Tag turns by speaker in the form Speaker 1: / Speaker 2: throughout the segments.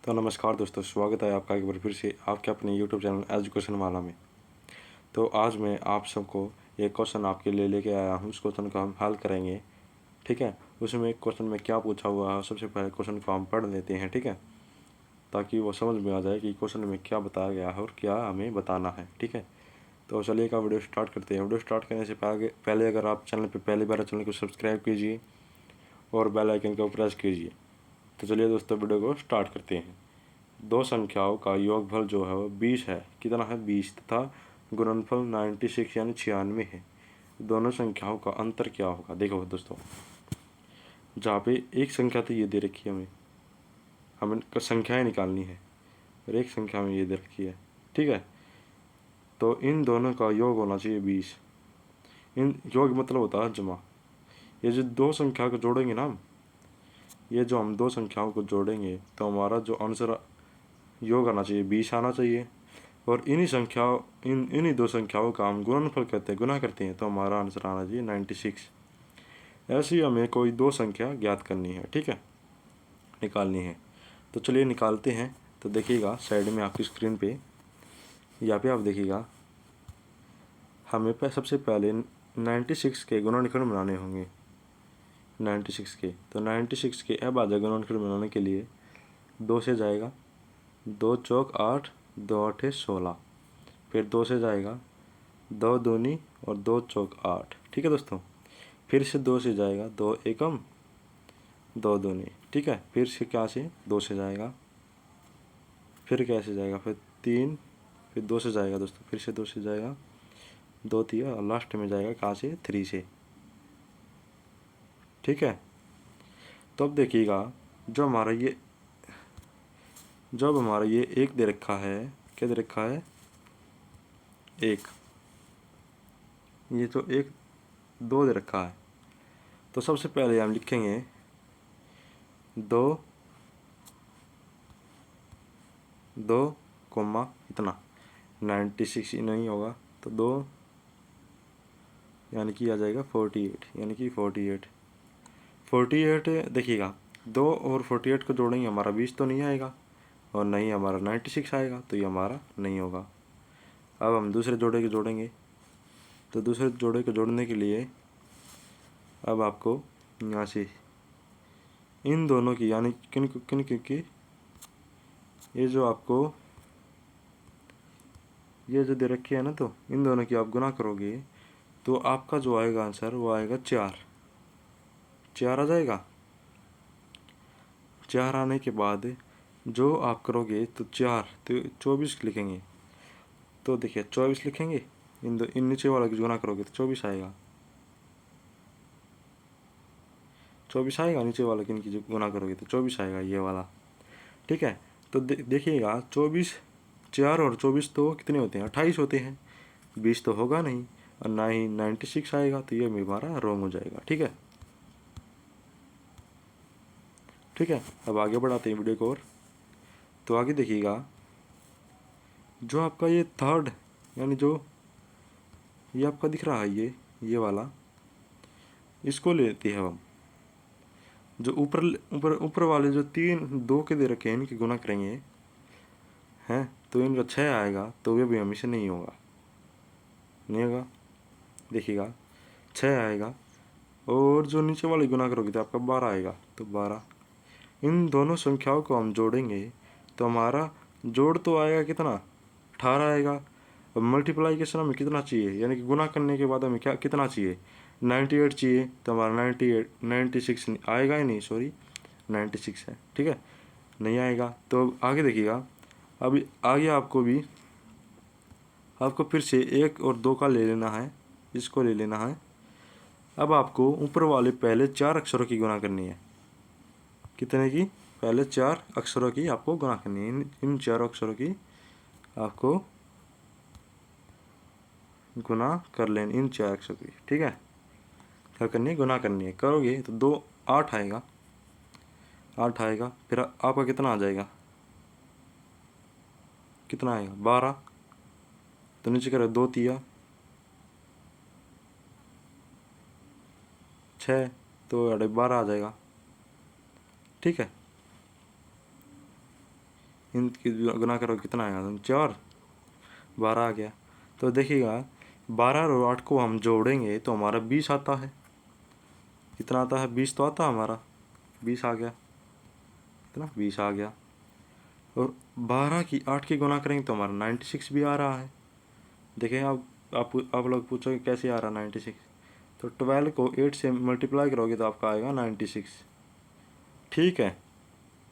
Speaker 1: तो नमस्कार दोस्तों, स्वागत है आपका एक बार फिर से आपके अपने यूट्यूब चैनल एजुकेशन वाला में। तो आज मैं आप सबको एक क्वेश्चन आपके लिए लेके आया हूँ। उस क्वेश्चन का हम हल करेंगे, ठीक है। उसमें एक क्वेश्चन में क्या पूछा हुआ है, सबसे पहले क्वेश्चन को हम पढ़ लेते हैं, ठीक है, ताकि वो समझ में आ जाए कि क्वेश्चन में क्या बताया गया है और क्या हमें बताना है, ठीक है। तो चलिए का वीडियो स्टार्ट करते हैं। वीडियो स्टार्ट करने से पहले अगर आप चैनल पर पहली बार चैनल को सब्सक्राइब कीजिए और बेल आइकन को प्रेस कीजिए। तो चलिए दोस्तों, वीडियो को स्टार्ट करते हैं। दो संख्याओं का योगफल जो है वो 20 है। कितना है? 20 तथा गुणनफल 96 यानी 96 है। दोनों संख्याओं का अंतर क्या होगा? देखो दोस्तों, जहाँ पे एक संख्या तो ये दे रखी है, हमें संख्याएं निकालनी है और एक संख्या में ये दे रखी है, ठीक है। तो इन दोनों का योग होना चाहिए 20। इन योग मतलब होता है जमा। ये जो दो संख्या को जोड़ेंगे ना ये जो हम दो संख्याओं को जोड़ेंगे तो हमारा जो आंसर योग आना चाहिए 20 आना चाहिए। और इन्हीं दो संख्याओं का हम गुणनफल कहते हैं, गुना करते हैं, तो हमारा आंसर आना चाहिए 96। ऐसे ही हमें कोई दो संख्या ज्ञात करनी है, ठीक है, निकालनी है। तो चलिए निकालते हैं। तो देखिएगा साइड में आपकी स्क्रीन पे, यहाँ पे आप देखिएगा हमें सबसे पहले 96 के गुणनखंड बनाने होंगे। 96 के, तो 96 के अभाज्य गुणनखंड बनाने के लिए 2 से जाएगा, 2 चौक 8, 2 आठे 16। फिर 2 से जाएगा, 2 दूनी और 2 चौक 8, ठीक है दोस्तों। फिर से 2 से जाएगा, 2 एकम 2 दूनी, ठीक है। फिर से क्या से 2 से जाएगा, फिर कैसे जाएगा, फिर 3, फिर 2 से जाएगा दोस्तों, फिर से 2 से जाएगा, 2 तिया और लास्ट में जाएगा कहाँ से? 3 से, ठीक है। तो अब देखिएगा जो हमारा ये एक दे रखा है, क्या दे रखा है? एक। ये तो एक 2 दे रखा है। तो सबसे पहले हम लिखेंगे 2 2 कोमा इतना 96 नहीं होगा तो 2 यानी कि आ जाएगा 48, यानी कि 48 देखिएगा 2 और 48 को जोड़ेंगे, हमारा 20 तो नहीं आएगा और नहीं हमारा 96 आएगा, तो ये हमारा नहीं होगा। अब हम दूसरे जोड़े को जोड़ेंगे। तो दूसरे जोड़े को जोड़ने के लिए अब आपको यहाँ से इन दोनों की यानी किन की ये जो आपको ये जो दे रखी है ना, तो इन दोनों की आप गुना करोगे तो आपका जो आएगा आंसर वो आएगा 4 आ जाएगा। 4 आने के बाद जो आप करोगे तो 4 तो 24 लिखेंगे। तो देखिए 24 लिखेंगे, इन नीचे वाला की गुना करोगे तो 24 आएगा। 24 आएगा, नीचे वाला की इनकी जो गुना करोगे तो 24 आएगा ये वाला, ठीक है। तो देखिएगा 24, 4 और 24 तो कितने होते हैं? 28 होते हैं। 20 तो होगा नहीं और ना ही 96 आएगा, तो ये हमारा रॉन्ग हो जाएगा, ठीक है। ठीक है, अब आगे बढ़ाते हैं वीडियो को। और तो आगे देखिएगा जो आपका ये थर्ड यानी जो ये आपका दिख रहा है ये वाला, इसको लेते हैं हम। जो ऊपर ऊपर ऊपर वाले जो 2 के दे रखे हैं इनकी गुना करेंगे हैं, तो इनका 6 आएगा, तो ये भी हमेशा नहीं होगा, नहीं होगा। देखिएगा 6 आएगा और जो नीचे वाले गुना करोगे तो आपका 12 आएगा, तो 12। इन दोनों संख्याओं को हम जोड़ेंगे तो हमारा जोड़ तो आएगा कितना? 18 आएगा। अब मल्टीप्लाइकेशन हमें कितना चाहिए, यानी कि गुना करने के बाद हमें क्या कितना चाहिए? 98 चाहिए, तो हमारा 96 आएगा ही नहीं, सॉरी 96 है, ठीक है, नहीं आएगा। तो आगे देखिएगा, अभी आगे आपको फिर से 1 और 2 का ले लेना है, इसको ले लेना है। अब आपको ऊपर वाले पहले 4 अक्षरों की गुना करनी है। कितने की? पहले 4 अक्षरों की आपको गुना करनी है। इन 4 अक्षरों की आपको गुना कर लेनी, इन 4 अक्षरों की, ठीक है। क्या करनी है? गुना करनी है। करोगे तो 2 8 आएगा, 8 आएगा। फिर आपका कितना आ जाएगा? कितना आएगा? 12। तो नीचे करो 2 तिया 6, तो 12 आ जाएगा, ठीक है। इनकी गुना करो कितना आएगा, 4, 12 आ गया। तो देखिएगा 12 और 8 को हम जोड़ेंगे तो हमारा 20 आता है। कितना आता है, 20 तो आता है हमारा, 20 आ गया, कितना 20 आ गया। और 12 की 8 की गुना करेंगे तो हमारा 96 भी आ रहा है। देखें आप लोग पूछोगे कैसे आ रहा 96, तो 12 को 8 से मल्टीप्लाई करोगे तो आपका आएगा 96। ठीक है,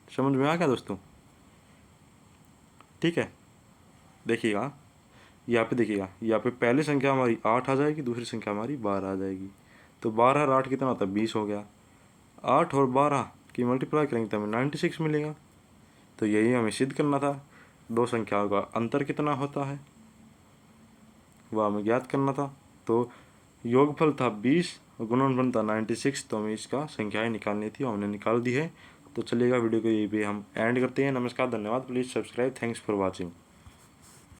Speaker 1: समझ में आ गया दोस्तों? ठीक है, देखिएगा यहाँ पे, देखिएगा यहाँ पे पहली संख्या हमारी 8 आ जाएगी, दूसरी संख्या हमारी 12 आ जाएगी। तो 12 और 8 कितना होता है, 20 हो गया। 8 और 12 की मल्टीप्लाई करेंगे तो हमें 96 मिलेगा। तो यही हमें सिद्ध करना था, दो संख्याओं का अंतर कितना होता है वह हमें ज्ञात करना था। तो योगफल था 20 और गुणनफल था 96, तो हमें इसका संख्याएं निकालनी थी, हमने निकाल दी है। तो चलिएगा वीडियो को यहीं पे हम एंड करते हैं। नमस्कार, धन्यवाद, please subscribe, thanks for watching.